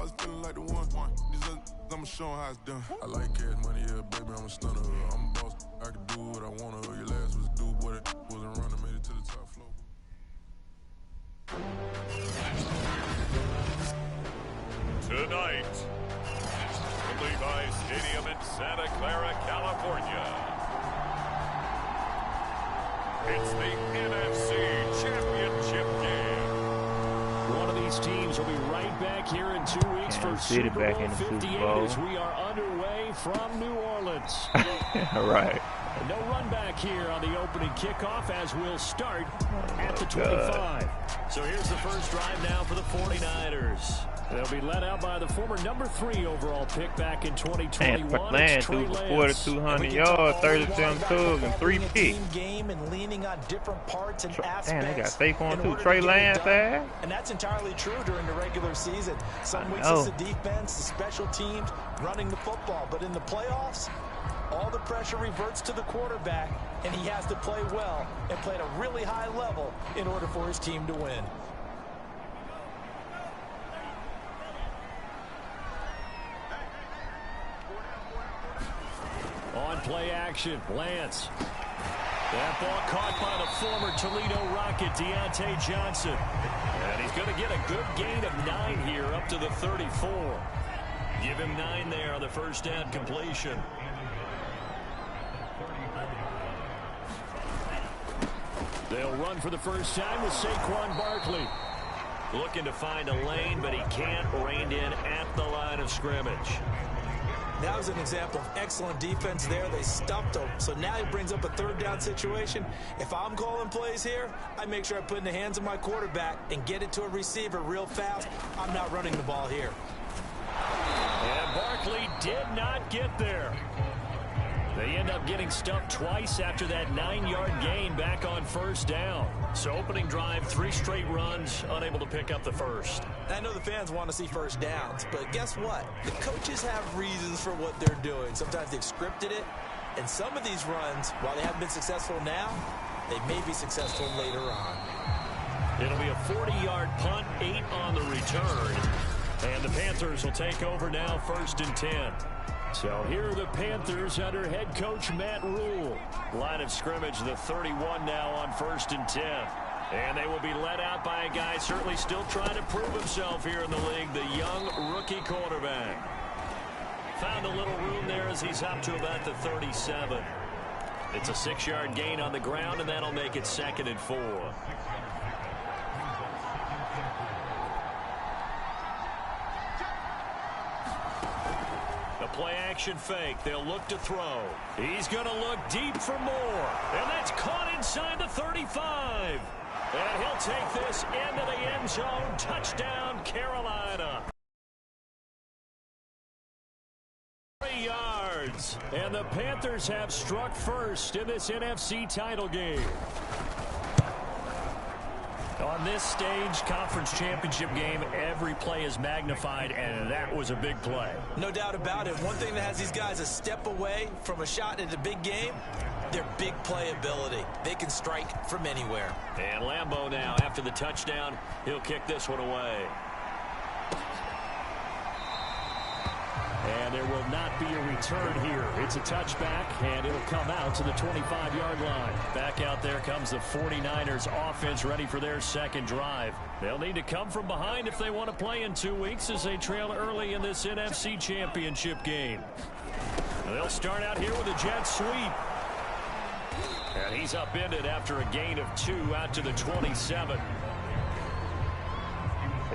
I was feeling like the one. These other I'ma show 'em how it's done. I like cash money, yeah, baby, I'm a stunner. I'm a boss, I can do what I wanna. Your last was do what it wasn't running, made it to the top floor. Tonight, from Levi Stadium in Santa Clara, California, it's the NFC Championship game. One of these teams will be right back here in 2 weeks for Super Bowl 58 as we are underway from New Orleans. All right. No run back here on the opening kickoff as we'll start at the 25. So here's the first drive now for the 49ers. They'll be led out by the former number 3 overall pick back in 2021. Man, threw for 200 yards, 37 tugs, and 3 picks. Game and leaning on different parts and aspects. Damn, they got Saquon too. Trey Lance there. And that's entirely true during the regular season. Some weeks it's the defense, the special teams, running the football. But in the playoffs, all the pressure reverts to the quarterback, and he has to play well and play at a really high level in order for his team to win. On play action, Lance. That ball caught by the former Toledo Rocket, Deontay Johnson. And he's going to get a good gain of 9 here up to the 34. Give him 9 there on the first down completion. They'll run for the first time with Saquon Barkley. Looking to find a lane, but he can't. Reined in at the line of scrimmage. That was an example of excellent defense there. They stuffed him. So now he brings up a third down situation. If I'm calling plays here, I make sure I put it in the hands of my quarterback and get it to a receiver real fast. I'm not running the ball here. And Barkley did not get there. They end up getting stuffed twice after that 9-yard gain back on first down. So opening drive, 3 straight runs, unable to pick up the first. I know the fans want to see first downs, but guess what? The coaches have reasons for what they're doing. Sometimes they've scripted it, and some of these runs, while they haven't been successful now, they may be successful later on. It'll be a 40-yard punt, 8 on the return. And the Panthers will take over now, 1st and 10. So here are the Panthers under head coach Matt Rule. Line of scrimmage, the 31 now on 1st and 10. And they will be led out by a guy certainly still trying to prove himself here in the league, the young rookie quarterback. Found a little room there as he's up to about the 37. It's a 6-yard gain on the ground, and that'll make it 2nd and 4. Play action fake. They'll look to throw. He's going to look deep for more. And that's caught inside the 35. And he'll take this into the end zone. Touchdown, Carolina. 3 yards. And the Panthers have struck first in this NFC title game. On this stage, conference championship game, every play is magnified, and that was a big play. No doubt about it. One thing that has these guys a step away from a shot at a big game, their big play ability. They can strike from anywhere. And Lambeau now, after the touchdown, he'll kick this one away. And there will not be a return here. It's a touchback, and it'll come out to the 25-yard line. Back out there comes the 49ers offense ready for their second drive. They'll need to come from behind if they want to play in 2 weeks as they trail early in this NFC championship game. They'll start out here with a jet sweep. And he's upended after a gain of 2 out to the 27.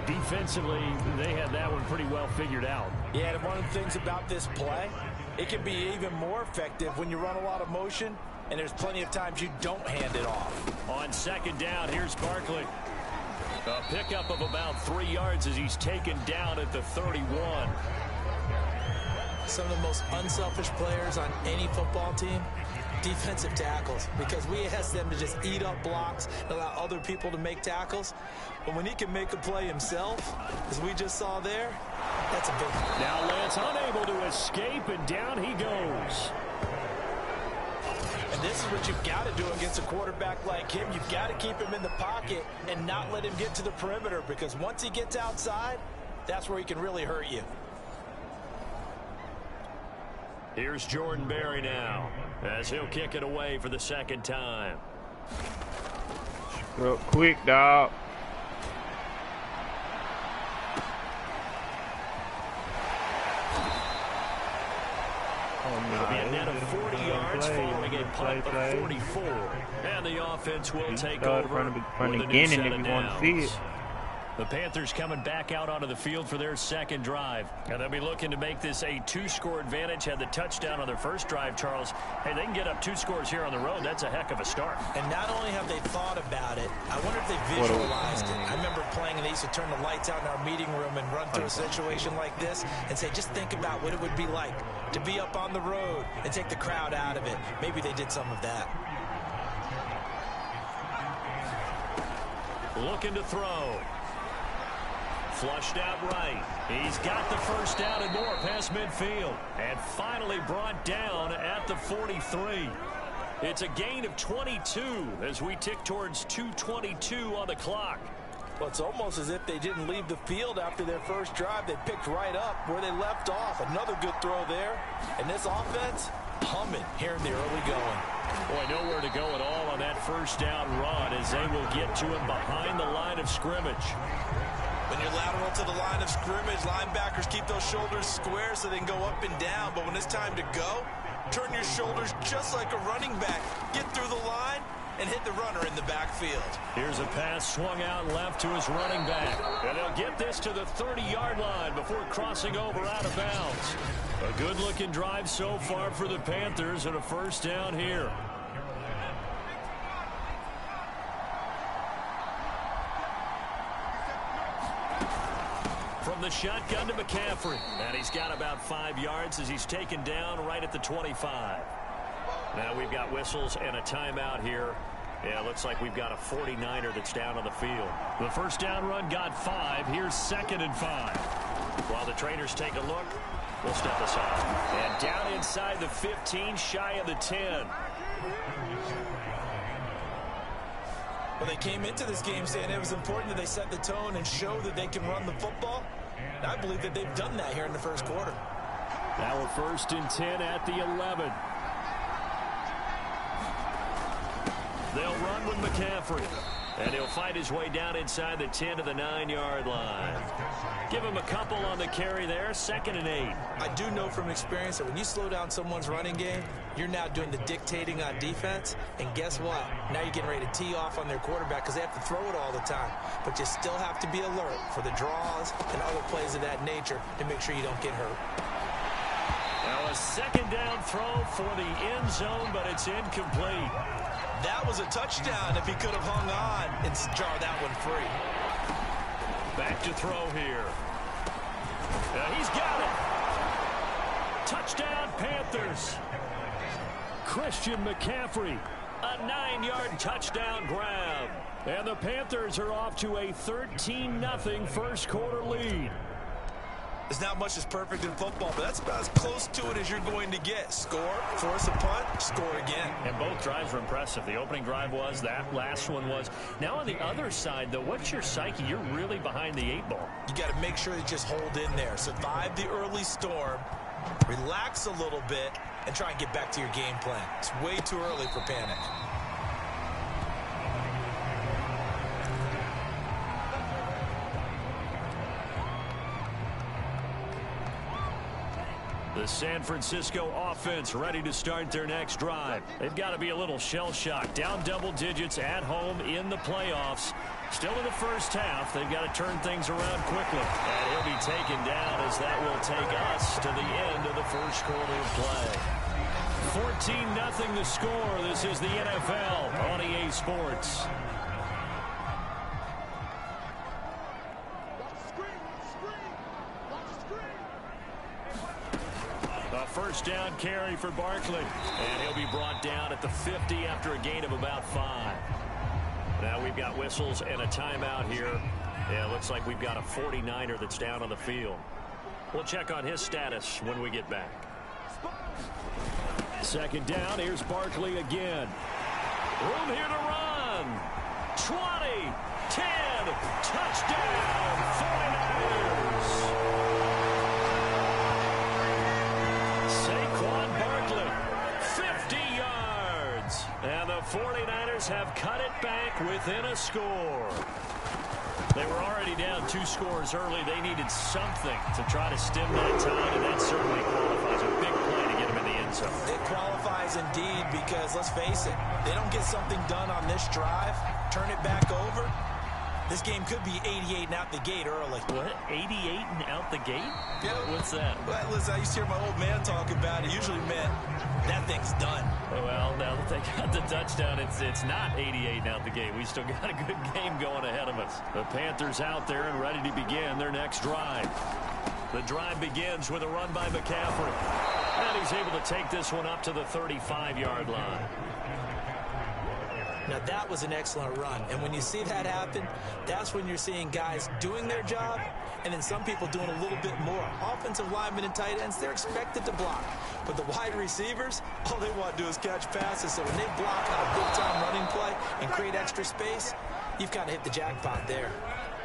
Defensively, they had that one pretty well figured out. Yeah, and one of the things about this play, it can be even more effective when you run a lot of motion, and there's plenty of times you don't hand it off. On 2nd down, here's Barkley. A pickup of about 3 yards as he's taken down at the 31. Some of the most unselfish players on any football team, defensive tackles, because we ask them to just eat up blocks and allow other people to make tackles. But when he can make a play himself, as we just saw there, that's a big one. Now Lance unable to escape, and down he goes. And this is what you've got to do against a quarterback like him. You've got to keep him in the pocket and not let him get to the perimeter, because once he gets outside, that's where he can really hurt you. Here's Jordan Berry now, as he'll kick it away for the second time. Real quick, dog. It'll be a net of 40 yards following a punt of 44. And the offense will take over from the beginning if you want to see it. The Panthers coming back out onto the field for their second drive. And they'll be looking to make this a 2-score advantage. Had the touchdown on their first drive, Charles. Hey, they can get up 2 scores here on the road. That's a heck of a start. And not only have they thought about it, I wonder if they visualized it. I remember playing and they used to turn the lights out in our meeting room and run through a situation like this and say, just think about what it would be like to be up on the road and take the crowd out of it. Maybe they did some of that. Looking to throw. Flushed out right. He's got the first down and more past midfield. And finally brought down at the 43. It's a gain of 22 as we tick towards 2:22 on the clock. Well, it's almost as if they didn't leave the field after their first drive. They picked right up where they left off. Another good throw there. And this offense, humming here in the early going. Boy, nowhere to go at all on that first down run as they will get to him behind the line of scrimmage. When you're lateral to the line of scrimmage, linebackers keep those shoulders square so they can go up and down. But when it's time to go, turn your shoulders just like a running back. Get through the line and hit the runner in the backfield. Here's a pass swung out left to his running back. And they'll get this to the 30-yard line before crossing over out of bounds. A good-looking drive so far for the Panthers and a first down here. From the shotgun to McCaffrey. And he's got about 5 yards as he's taken down right at the 25. Now we've got whistles and a timeout here. Yeah, looks like we've got a 49er that's down on the field. The first down run got 5. Here's 2nd and 5. While the trainers take a look, we'll step aside. And down inside the 15, shy of the 10. Well, they came into this game saying it was important that they set the tone and show that they can run the football. And I believe that they've done that here in the first quarter. Now we're 1st and 10 at the 11. They'll run with McCaffrey. And he'll fight his way down inside the 10 to the 9-yard line. Give him a couple on the carry there. 2nd and 8. I do know from experience that when you slow down someone's running game, you're now doing the dictating on defense. And guess what? Now you're getting ready to tee off on their quarterback because they have to throw it all the time. But you still have to be alert for the draws and other plays of that nature to make sure you don't get hurt. Now a 2nd down throw for the end zone, but it's incomplete. That was a touchdown if he could have hung on and jarred that one free. Back to throw here. He's got it. Touchdown, Panthers. Christian McCaffrey, a 9-yard touchdown grab. And the Panthers are off to a 13-0 first quarter lead. There's not much that's perfect in football, but that's about as close to it as you're going to get. Score, force a punt, score again. And both drives were impressive. The opening drive was, that last one was. Now on the other side, though, what's your psyche? You're really behind the 8 ball. You got to make sure you just hold in there. Survive the early storm, relax a little bit, and try and get back to your game plan. It's way too early for panic. The San Francisco offense ready to start their next drive. They've got to be a little shell-shocked. Down double digits at home in the playoffs. Still in the first half. They've got to turn things around quickly. And he'll be taken down as that will take us to the end of the first quarter of play. 14-0 the score. This is the NFL on EA Sports. First down carry for Barkley. And he'll be brought down at the 50 after a gain of about 5. Now we've got whistles and a timeout here. Yeah, looks like we've got a 49er that's down on the field. We'll check on his status when we get back. 2nd down. Here's Barkley again. Room here to run. 20, 10, touchdown, 49ers. building. 50 yards. And the 49ers have cut it back within a score. They were already down 2 scores early. They needed something to try to stem that tide, and that certainly qualifies. A big play to get them in the end zone. It qualifies indeed because, let's face it, they don't get something done on this drive, turn it back over, this game could be 88 and out the gate early. What? 88 and out the gate? Yeah. What's that? Well, listen, I used to hear my old man talk about it. Usually meant that thing's done. Well, now that they got the touchdown, it's not 88 and out the gate. We still got a good game going ahead of us. The Panthers out there and ready to begin their next drive. The drive begins with a run by McCaffrey. And he's able to take this one up to the 35-yard line. Now, that was an excellent run. And when you see that happen, that's when you're seeing guys doing their job and then some people doing a little bit more. Offensive linemen and tight ends, they're expected to block. But the wide receivers, all they want to do is catch passes. So when they block on a big-time running play and create extra space, you've kind of hit the jackpot there.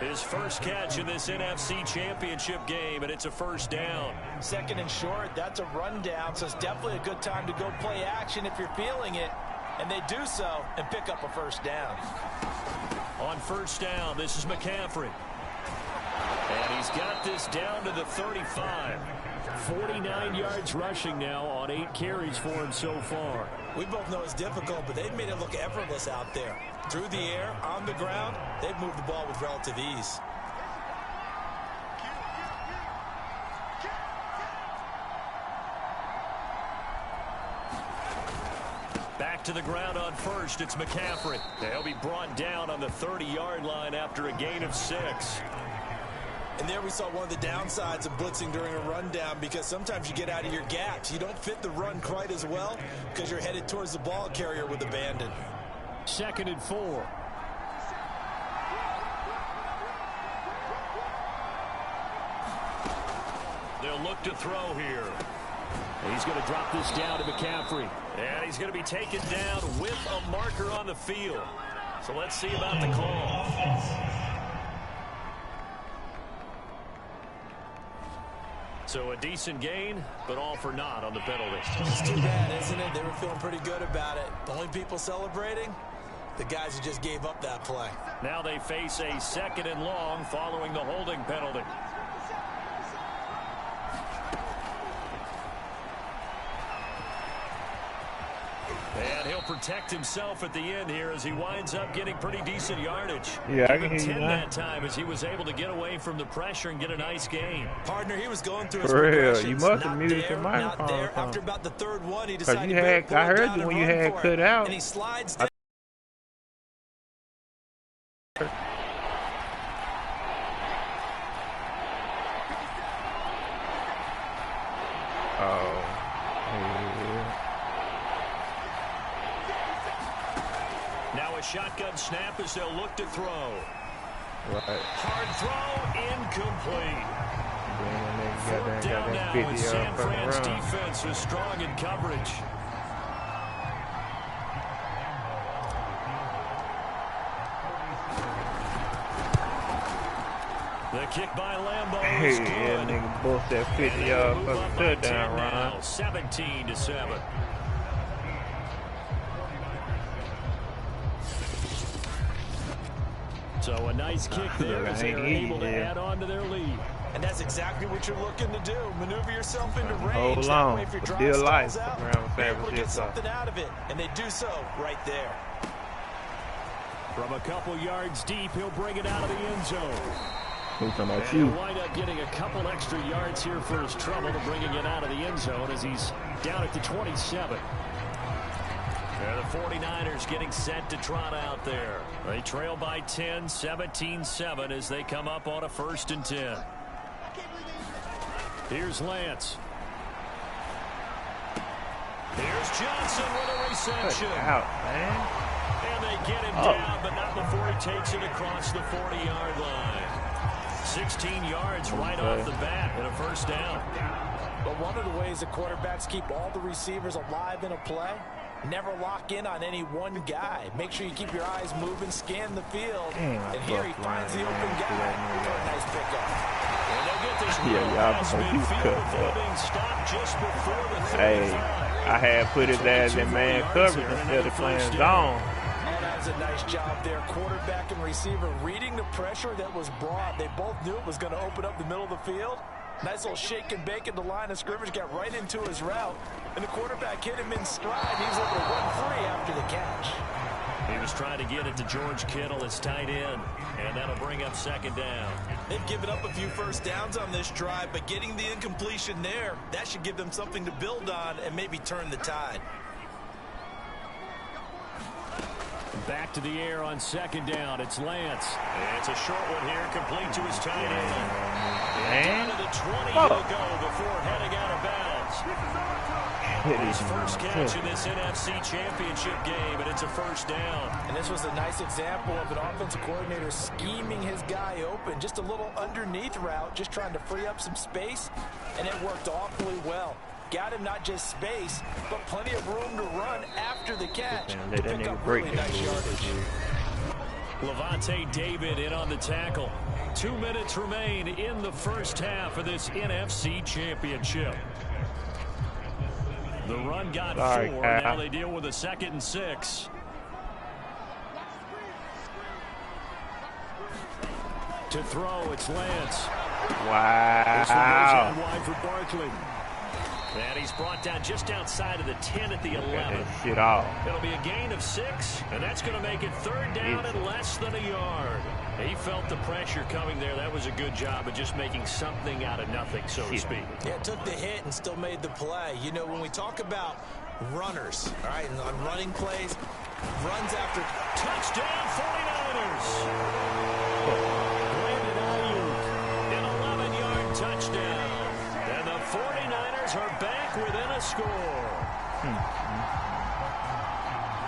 His first catch in this NFC Championship game, and it's a first down. Second and short, that's a rundown, so it's definitely a good time to go play action if you're feeling it. And they do so and pick up a first down. On first down, this is McCaffrey. And he's got this down to the 35. 49 yards rushing now on 8 carries for him so far. We both know it's difficult, but they've made it look effortless out there. Through the air, on the ground, they've moved the ball with relative ease. Back to the ground on first, it's McCaffrey. They'll be brought down on the 30-yard line after a gain of 6. And there we saw one of the downsides of blitzing during a rundown, because sometimes you get out of your gaps. You don't fit the run quite as well because you're headed towards the ball carrier with abandon. 2nd and 4. They'll look to throw here. He's going to drop this down to McCaffrey. And he's going to be taken down with a marker on the field. So let's see about the call. So a decent gain, but all for naught on the penalty. It's too bad, isn't it? They were feeling pretty good about it. The only people celebrating, the guys who just gave up that play. Now they face a 2nd and long following the holding penalty. And he'll protect himself at the end here as he winds up getting pretty decent yardage. Yeah, I can can hear 10 you that time as he was able to get away from the pressure and get a nice gain. Partner, he was going through his For real, progressions. you must have Not muted there, your not microphone. there. After about the 3rd one, he Cause decided you to had, pull I it heard down you when and you run had for cut it. out. And he slides down. Oh, yeah. Now a shotgun snap as they'll look to throw. Right. Hard throw, incomplete. Fourth down Got now, that and 50 San Fran's run. defense was strong in coverage. The kick by Lambeau is good. Yeah, nigga both that 50-yard fucking touchdown run. 17-7. So a nice kick there as they are able to add on to their lead. And that's exactly what you're looking to do. Maneuver yourself into range. Hold That on. way if your drive Deal stalls life out, around you're able to San get Francisco. something out of it. And they do so right there. From a couple yards deep, he'll bring it out of the end zone. Who's talking about And he'll you? wind up getting a couple extra yards here for his trouble to bringing it out of the end zone as he's down at the 27. There the 49ers getting set to trot out there. They trail by 10, 17-7 as they come up on a 1st and 10. Here's Lance. Here's Johnson with a reception. Out, man. And they get him down, but not before he takes it across the 40-yard line. 16 yards right off the bat and a 1st down. But one of the ways the quarterbacks keep all the receivers alive in a play, never lock in on any one guy. Make sure you keep your eyes moving, scan the field, and here he finds the open guy for a nice pickup. And they'll get this Yeah, y'all pass know he's midfield cut before up. being stopped just before the 35. Hey. I had put his ass in man coverage instead of playing zone. Oh, that was a nice job there. Quarterback and receiver reading the pressure that was brought. They both knew it was going to open up the middle of the field. Nice little shake and bake at the line of scrimmage, got right into his route. And the quarterback hit him in stride. He was able to run free after the catch. He was trying to get it to George Kittle, his tight end, and that'll bring up second down. They've given up a few first downs on this drive, but getting the incompletion there, that should give them something to build on and maybe turn the tide. Back to the air on second down. It's Lance. And it's a short one here, complete to his tight end. And down to the 20 he'll go before heading out of bounds. His first catch in this NFC Championship game, and it's a first down. And this was a nice example of an offensive coordinator scheming his guy open. Just a little underneath route, just trying to free up some space, and it worked awfully well. Got him not just space, but plenty of room to run after the catch to pick up really nice yardage. Levante David in on the tackle. 2 minutes remain in the first half of this NFC Championship. The run got 4. Now they deal with a 2nd and 6. To throw, it's Lance. Wow. This one goes out wide for Barkley. And he's brought down just outside of the 10 at the 11. Shit off. It'll be a gain of 6, and that's going to make it third down and less than a yard. He felt the pressure coming there. That was a good job of just making something out of nothing, so to speak. Yeah, took the hit and still made the play. You know, when we talk about runners, all right, and on running plays, runs after touchdown 49ers. Brandon Ayuk, an 11-yard touchdown. And the 49ers are back within a score.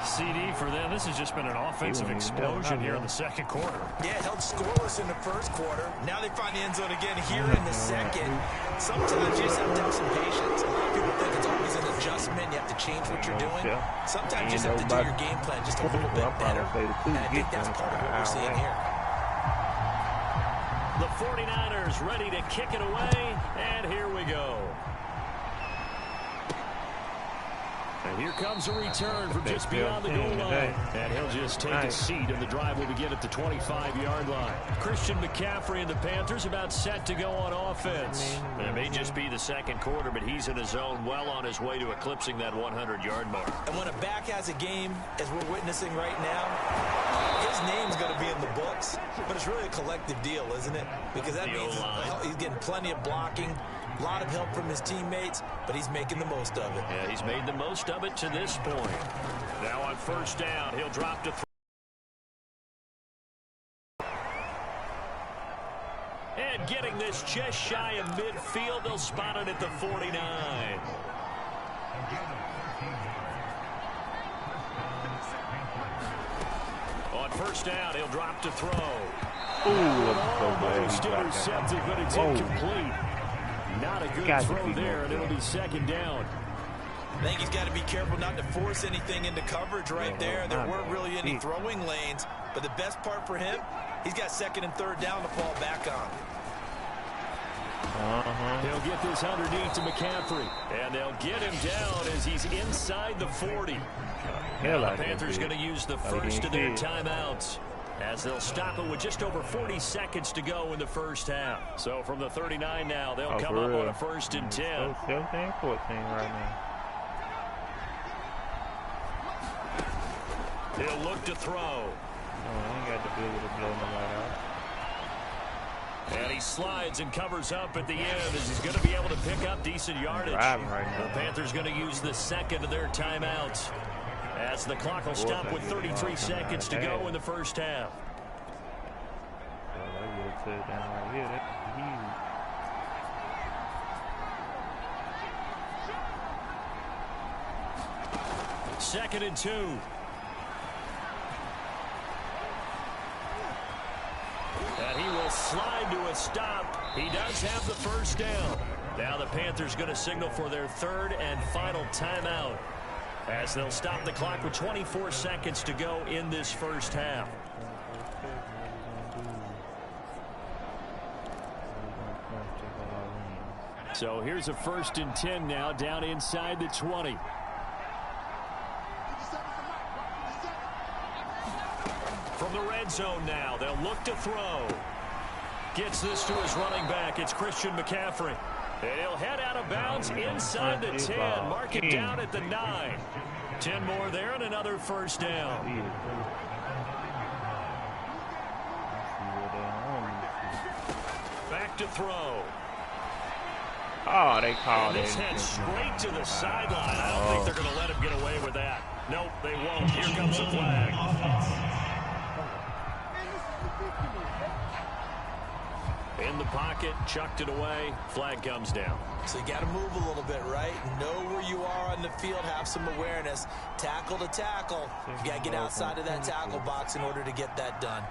CD for them. This has just been an offensive explosion here in the second quarter. Yeah, held scoreless in the first quarter. Now they find the end zone again here in the second. Sometimes you just have to have some patience. A lot of people think it's always an adjustment. You have to change what you're doing. Sometimes you just have to do your game plan just a little bit better. And I think that's part of what we're seeing here. The 49ers ready to kick it away, and here we go. And here comes a return from just beyond the goal line. And he'll just take a seat, and the drive will begin at the 25-yard line. Christian McCaffrey and the Panthers about set to go on offense. And it may just be the second quarter, but he's in his zone, well on his way to eclipsing that 100-yard mark. And when a back has a game, as we're witnessing right now, his name's going to be in the books, but it's really a collective deal, isn't it? Because that means he's getting plenty of blocking, a lot of help from his teammates, but he's making the most of it. Yeah, he's made the most of it to this point. Now on first down, he'll drop to and getting this just shy of midfield, they'll spot it at the 49. On first down, he'll drop to throw. Almost intercepted, but it's incomplete. Not a good throw there, and it'll be second down. I think he's got to be careful not to force anything into coverage right there. There weren't really any throwing lanes, but the best part for him, he's got second and third down to fall back on. They'll get this underneath to McCaffrey, and they'll get him down as he's inside the 40. Now the Panthers going to use the first of their timeouts, as they'll stop it with just over 40 seconds to go in the first half. So from the 39 now, they'll come up on a 1st and 10. 17-14 right now. He'll look to throw. Ain't got the ability to blow nobody out. And he slides and covers up at the end as he's going to be able to pick up decent yardage. The Panthers going to use the second of their timeouts, as the clock will stop with 33 seconds to go in the first half. Second and 2. And he will slide to a stop. He does have the first down. Now the Panthers going to signal for their third and final timeout, as they'll stop the clock with 24 seconds to go in this first half. So here's a 1st and 10 now, down inside the 20. the red zone now. They'll look to throw. Gets this to his running back. It's Christian McCaffrey. And he'll head out of bounds inside the 10. Mark it down at the 9. 10 more there and another first down. Back to throw. Oh, they called it. This head straight to the sideline. I don't think they're going to let him get away with that. Nope, they won't. Here comes the flag. In the pocket, chucked it away. Flag comes down. So you got to move a little bit, right? Know where you are on the field. Have some awareness. Tackle to tackle. You got to get outside of that tackle box in order to get that done.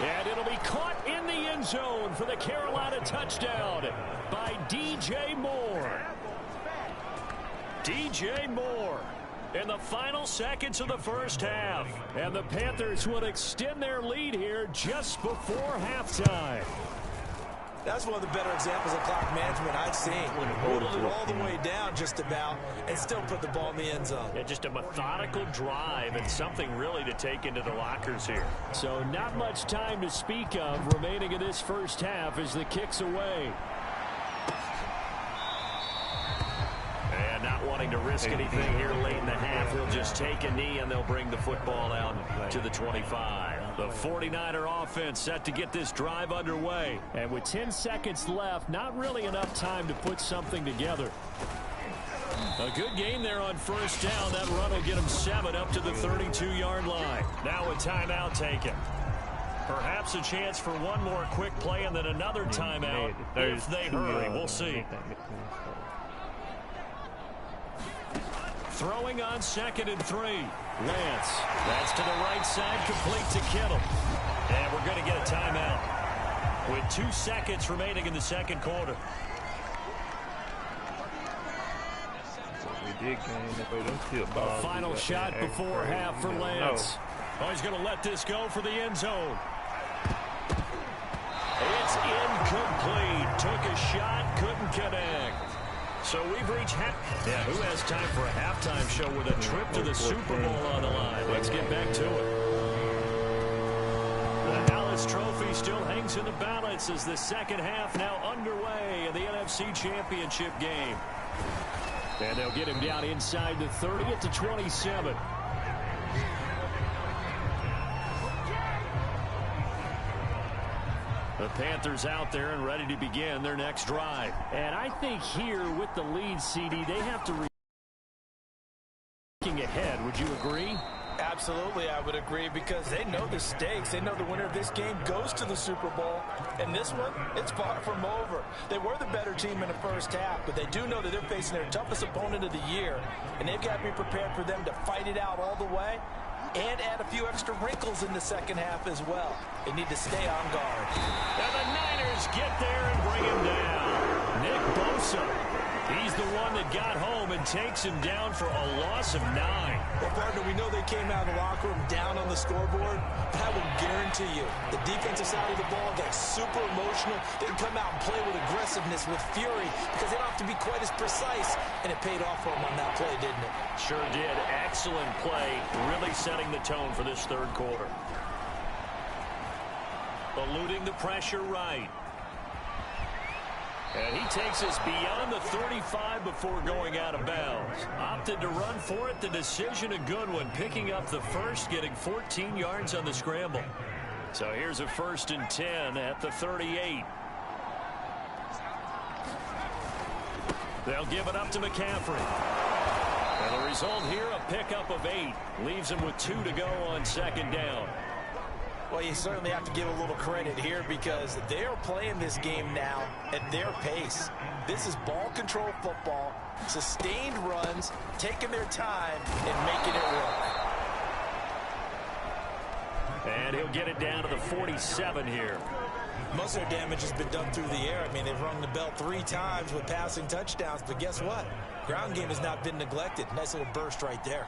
And it'll be caught in the end zone for the Carolina touchdown by DJ Moore. DJ Moore in the final seconds of the first half. And the Panthers would extend their lead here just before halftime. That's one of the better examples of clock management I've seen. Whittled it all the way down just about and still put the ball in the end zone. Yeah, just a methodical drive and something really to take into the lockers here. So not much time to speak of remaining in this first half as the kick's away. And not wanting to risk anything here late in the half, he'll just take a knee and they'll bring the football out to the 25. The 49er offense set to get this drive underway. And with 10 seconds left, not really enough time to put something together. A good game there on first down. That run will get them 7 up to the 32-yard line. Now a timeout taken. Perhaps a chance for one more quick play and then another timeout if they hurry. We'll see. Throwing on 2nd and 3. Lance. That's to the right side, complete to Kittle. And we're going to get a timeout with 2 seconds remaining in the second quarter. A final shot before half for Lance. Oh, he's going to let this go for the end zone. It's incomplete. Took a shot, couldn't connect. So we've reached half. Yeah, who has time for a halftime show with a trip to the Super Bowl on the line? Let's get back to it. The Hallis Trophy still hangs in the balance as the second half now underway in the NFC Championship game. And they'll get him down inside the 30 at the 27. The Panthers out there and ready to begin their next drive. And I think here with the lead, CD, they have to looking ahead. Would you agree? Absolutely, I would agree, because they know the stakes. They know the winner of this game goes to the Super Bowl. And this one, it's far from over. They were the better team in the first half, but they do know that they're facing their toughest opponent of the year. And they've got to be prepared for them to fight it out all the way and add a few extra wrinkles in the second half as well. They need to stay on guard. And the Niners get there and bring him down. Nick Bosa, he's the one that got home and takes him down for a loss of 9. Well, partner, we know they came out of the locker room down on the scoreboard, but I would guarantee you the defensive side of the ball got super emotional. They can come out and play with aggressiveness, with fury, because they don't have to be quite as precise, and it paid off for them on that play, didn't it? Sure did. Excellent play, really setting the tone for this third quarter. Eluding the pressure right. And he takes us beyond the 35 before going out of bounds. Opted to run for it. The decision a good one. Picking up the first, getting 14 yards on the scramble. So here's a 1st and 10 at the 38. They'll give it up to McCaffrey. And the result here, a pickup of 8. Leaves him with 2 to go on 2nd down. Well, you certainly have to give a little credit here, because they're playing this game now at their pace. This is ball control football, sustained runs, taking their time and making it work. And he'll get it down to the 47 here. Most of their damage has been done through the air. I mean, they've rung the bell 3 times with passing touchdowns, but guess what? Ground game has not been neglected. Nice little burst right there.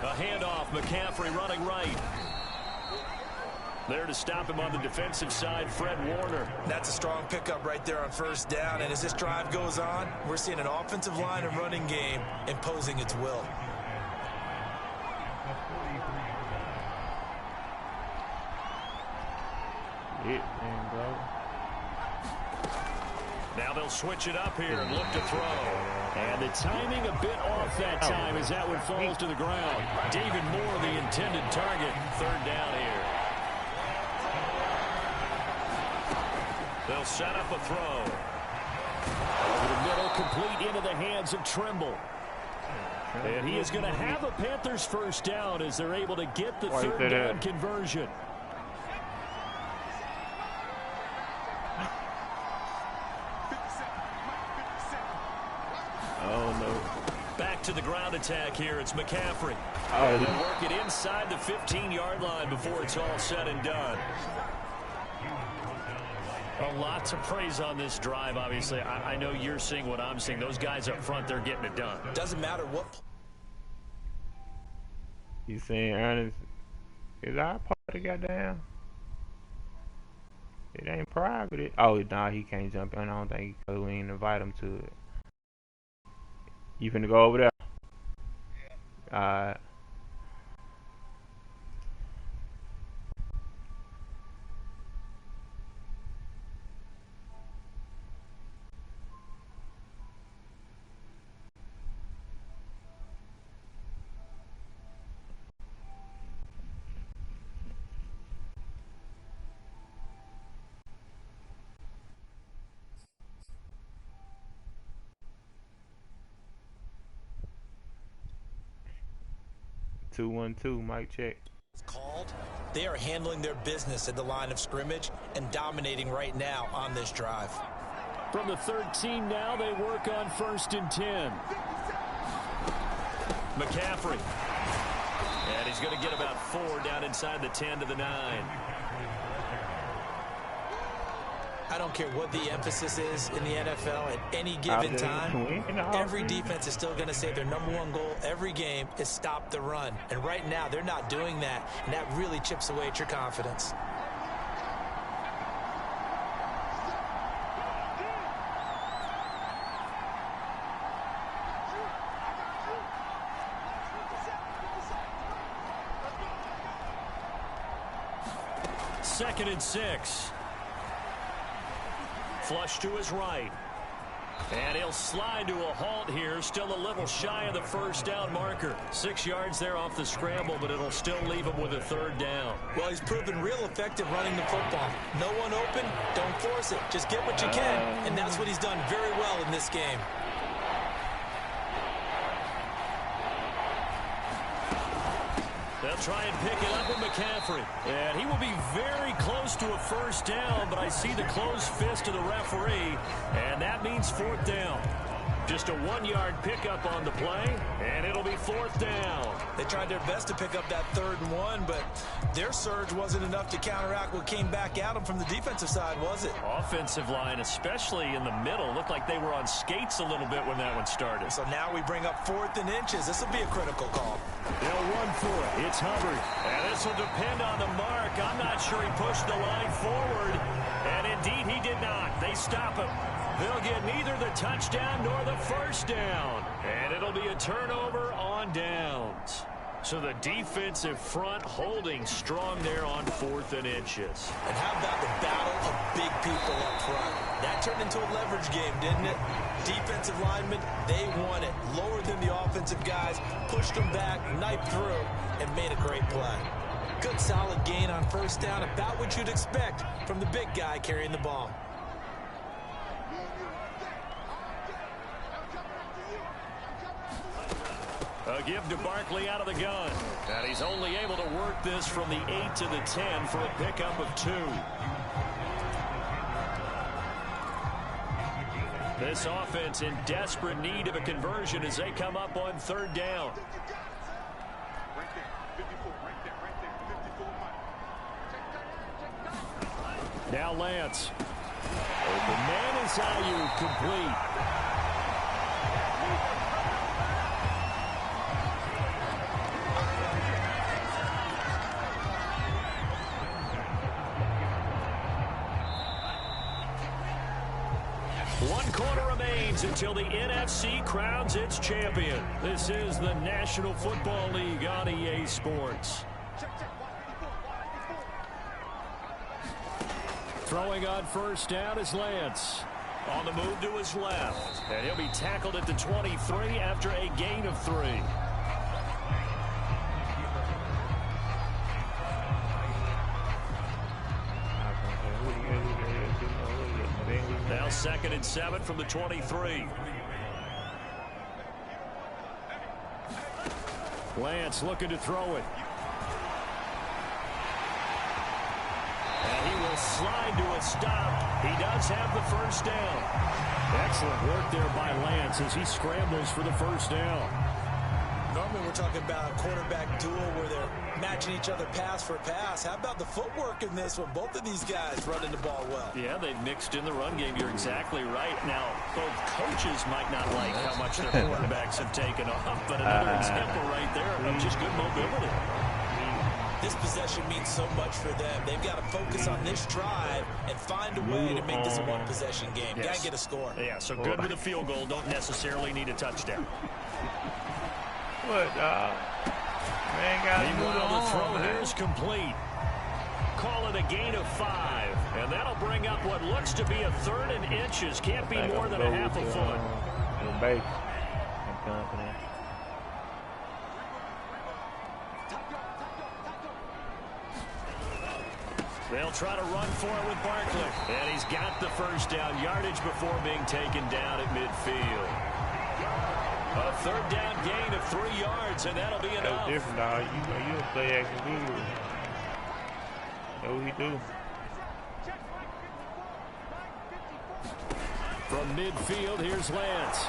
A handoff, McCaffrey running right. There to stop him on the defensive side, Fred Warner. That's a strong pickup right there on first down. And as this drive goes on, we're seeing an offensive line and running game imposing its will. Now they'll switch it up here and look to throw. And the timing a bit off that time as that one falls to the ground. David Moore, the intended target. Third down here. They'll set up a throw. Over the middle, complete into the hands of Trimble. And he is going to have a Panthers first down as they're able to get the third down conversion. Oh, no. Back to the ground attack here. It's McCaffrey. Oh, They'll work it inside the 15-yard line before it's all said and done. A lot to praise on this drive, obviously. I know you're seeing what I'm seeing. Those guys up front, they're getting it done. Doesn't matter what. You saying Ernest is our part of goddamn? It ain't private. Oh, nah, he can't jump in. I don't think because we ain't invite him to it. You finna go over there? Alright. Two 1-2, mic check. Called. They are handling their business at the line of scrimmage and dominating right now on this drive. From the 13 now, they work on 1st and 10. McCaffrey. And he's going to get about 4 down inside the 10 to the 9. I don't care what the emphasis is in the NFL at any given time. Every defense is still going to say their #1 goal every game is stop the run. And right now, they're not doing that, and that really chips away at your confidence. Second and 6. Flush to his right. And he'll slide to a halt here. Still a little shy of the first down marker. 6 yards there off the scramble, but it'll still leave him with a third down. Well, he's proven real effective running the football. No one open, don't force it. Just get what you can, and that's what he's done very well in this game. They'll try and pick it up with McCaffrey. And he will be very close to a first down, but I see the closed fist of the referee, and that means 4th down. Just a 1-yard pickup on the play, and it'll be 4th down. They tried their best to pick up that 3rd and 1, but their surge wasn't enough to counteract what came back at them from the defensive side, was it? Offensive line, especially in the middle, looked like they were on skates a little bit when that one started. So now we bring up 4th and inches. This will be a critical call. They'll run for it. It's Hubbard. And this will depend on the mark. I'm not sure he pushed the line forward. And indeed, he did not. They stop him. They'll get neither the touchdown nor the first down. And it'll be a turnover on downs. So the defensive front holding strong there on 4th and inches. And how about the battle of big people up front? That turned into a leverage game, didn't it? Defensive linemen, they won it. Lower than the offensive guys, pushed them back, knifed through, and made a great play. Good solid gain on first down, about what you'd expect from the big guy carrying the ball. A give to Barkley out of the gun. And he's only able to work this from the 8 to the 10 for a pickup of 2. This offense in desperate need of a conversion as they come up on 3rd down. Now Lance. Open man is Ayuk, complete. quarter remains until the NFC crowns its champion. This is the National Football League on EA Sports. Throwing on first down is Lance. On the move to his left. And he'll be tackled at the 23 after a gain of 3. Now 2nd and 7 from the 23. Lance looking to throw it. And he will slide to a stop. He does have the first down. Excellent work there by Lance as he scrambles for the first down. Normally we're talking about a quarterback duel where they're matching each other pass for pass. How about the footwork in this one? Both of these guys running the ball well. Yeah, they've mixed in the run game. You're exactly right. Now, both coaches might not like how much their quarterbacks have taken off, but another example right there of just good mobility. This possession means so much for them. They've got to focus on this drive and find a way to make this a one-possession game. Got to get a score. Yeah, so good with a field goal. Don't necessarily need a touchdown. What, man got Meanwhile, the throw here is complete. Call it a gain of 5. And that'll bring up what looks to be a 3rd and inches. Can't be more than a half a foot. They'll try to run for it with Barkley. And he's got the first down. Yardage before being taken down at midfield. A 3rd down gain of 3 yards, and that'll be enough. That's different, dog. You play action guru. That's what he do. From midfield, here's Lance.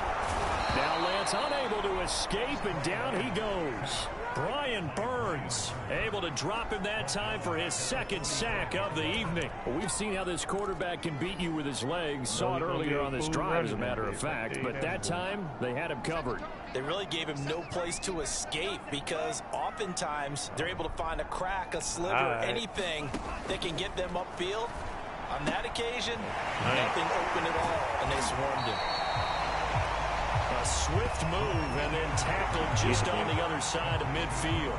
Now Lance unable to escape, and down he goes. Brian Burns able to drop him that time for his 2nd sack of the evening. Well, we've seen how this quarterback can beat you with his legs. Saw it earlier on this drive, as a matter of fact. But that time, they had him covered. They really gave him no place to escape because oftentimes they're able to find a crack, a sliver, anything that can get them upfield. On that occasion, nothing open at all, and they swarmed him. A swift move and then tackled just on the other side of midfield.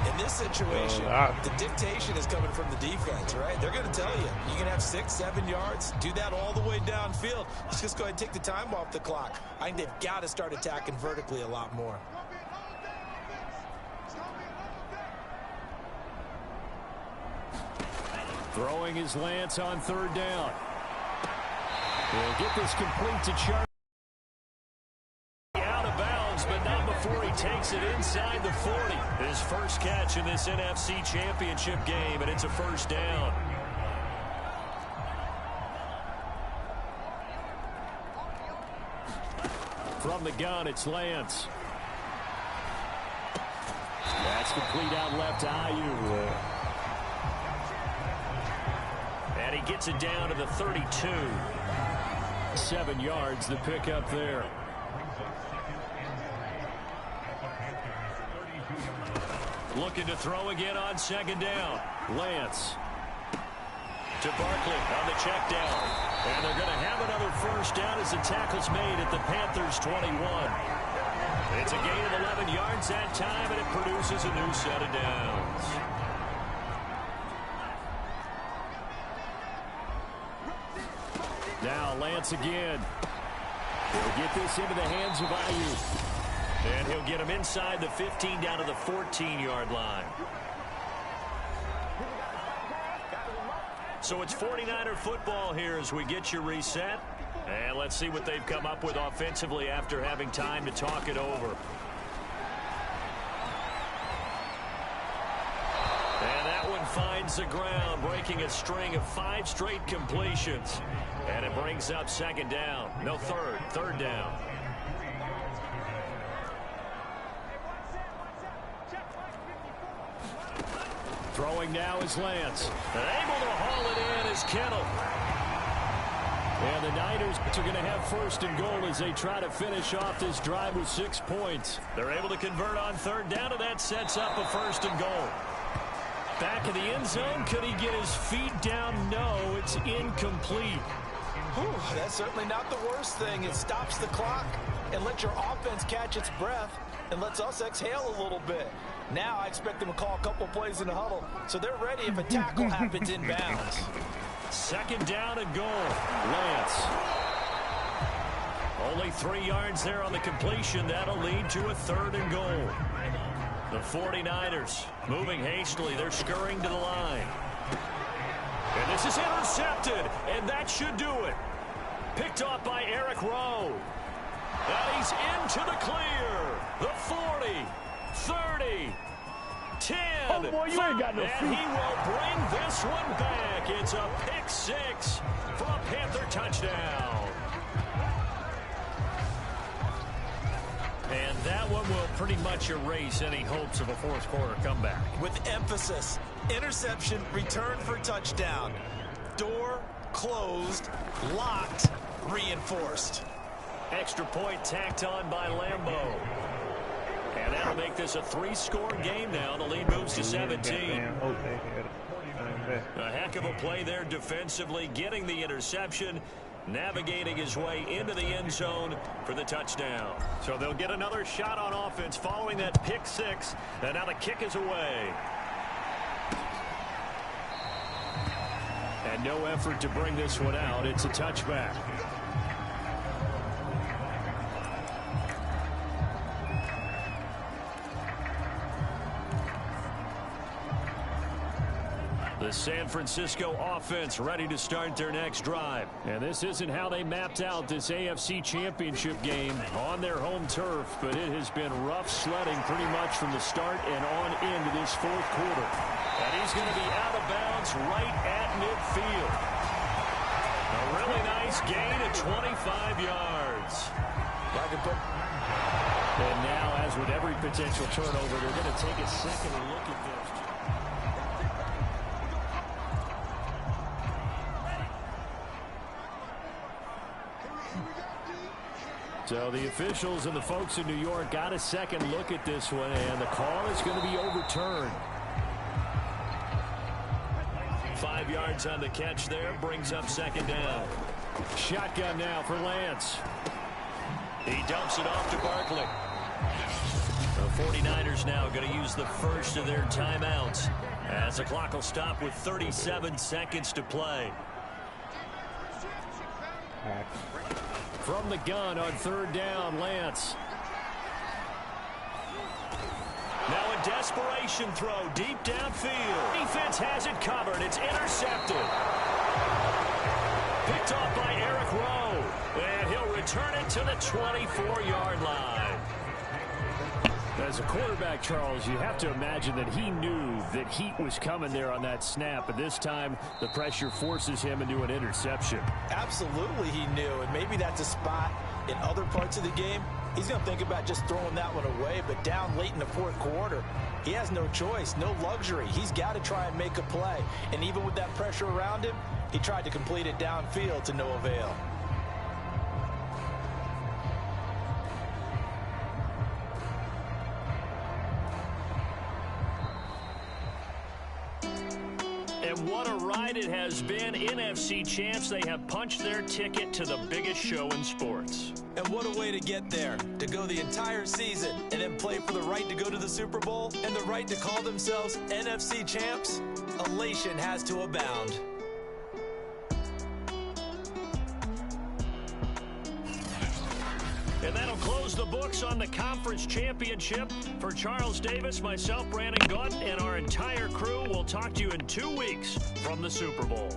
In this situation, the dictation is coming from the defense, right? They're going to tell you, you can have 6, 7 yards, do that all the way downfield. Let's just go ahead and take the time off the clock. I think they've got to start attacking vertically a lot more. Throwing his Lance on 3rd down. He'll get this complete to Charlie. Out of bounds, but not before he takes it inside the 40. His first catch in this NFC Championship game, and it's a first down. From the gun, it's Lance. That's complete out left to Ayuk. And he gets it down to the 32. 7 yards, the pickup there. Looking to throw again on 2nd down. Lance to Barkley on the check down. And they're going to have another first down as the tackle's made at the Panthers' 21. It's a gain of 11 yards that time, and it produces a new set of downs. Now Lance again. He'll get this into the hands of Ayuk. And he'll get him inside the 15 down to the 14-yard line. So it's 49er football here as we get you reset. And let's see what they've come up with offensively after having time to talk it over. And that one finds the ground, breaking a string of 5 straight completions. And it brings up 2nd down. No, third down. Throwing now is Lance. And able to haul it in is Kittle. And the Niners are going to have 1st and goal as they try to finish off this drive with 6 points. They're able to convert on 3rd down, and that sets up a 1st and goal. Back in the end zone, could he get his feet down? No, it's incomplete. Whew, that's certainly not the worst thing. It stops the clock and lets your offense catch its breath and lets us exhale a little bit. Now I expect them to call a couple plays in the huddle so they're ready if a tackle happens inbounds. Second down and goal. Lance. Only 3 yards there on the completion. That'll lead to a 3rd and goal. The 49ers moving hastily. They're scurrying to the line. And this is intercepted, and that should do it. Picked off by Eric Rowe. And he's into the clear. The 40, 30, 10. Oh, boy, you ain't got no feet. And he will bring this one back. It's a pick 6 for a Panther touchdown. And that one will pretty much erase any hopes of a fourth quarter comeback. With emphasis, interception, return for touchdown. Door closed, locked, reinforced. Extra point tacked on by Lambeau. And that'll make this a 3-score game now. The lead moves to 17. A heck of a play there defensively, getting the interception, navigating his way into the end zone for the touchdown. So they'll get another shot on offense following that pick 6. And now the kick is away. And no effort to bring this one out. It's a touchback. The San Francisco offense ready to start their next drive. And this isn't how they mapped out this AFC Championship game on their home turf, but it has been rough sledding pretty much from the start and on into this fourth quarter. And he's going to be out of bounds right at midfield. A really nice gain of 25 yards. And now, as with every potential turnover, they're going to take a second look at this. So the officials and the folks in New York got a second look at this one, and the call is going to be overturned. 5 yards on the catch there, brings up second down. Shotgun now for Lance. He dumps it off to Barkley. The 49ers now going to use the first of their timeouts as the clock will stop with 37 seconds to play. From the gun on third down, Lance. Now a desperation throw deep downfield. Defense has it covered. It's intercepted. Picked off by Eric Rowe. And he'll return it to the 24-yard line. As a quarterback, Charles, you have to imagine that he knew that heat was coming there on that snap. But this time, the pressure forces him into an interception. Absolutely he knew. And maybe that's a spot in other parts of the game. He's going to think about just throwing that one away. But down late in the fourth quarter, he has no choice, no luxury. He's got to try and make a play. And even with that pressure around him, he tried to complete it downfield to no avail. And what a ride it has been. NFC champs, they have punched their ticket to the biggest show in sports. And what a way to get there, to go the entire season and then play for the right to go to the Super Bowl and the right to call themselves NFC champs. Elation has to abound. And that'll close the books on the conference championship. For Charles Davis, myself, Brandon Gaunt, and our entire crew, we'll talk to you in 2 weeks from the Super Bowl.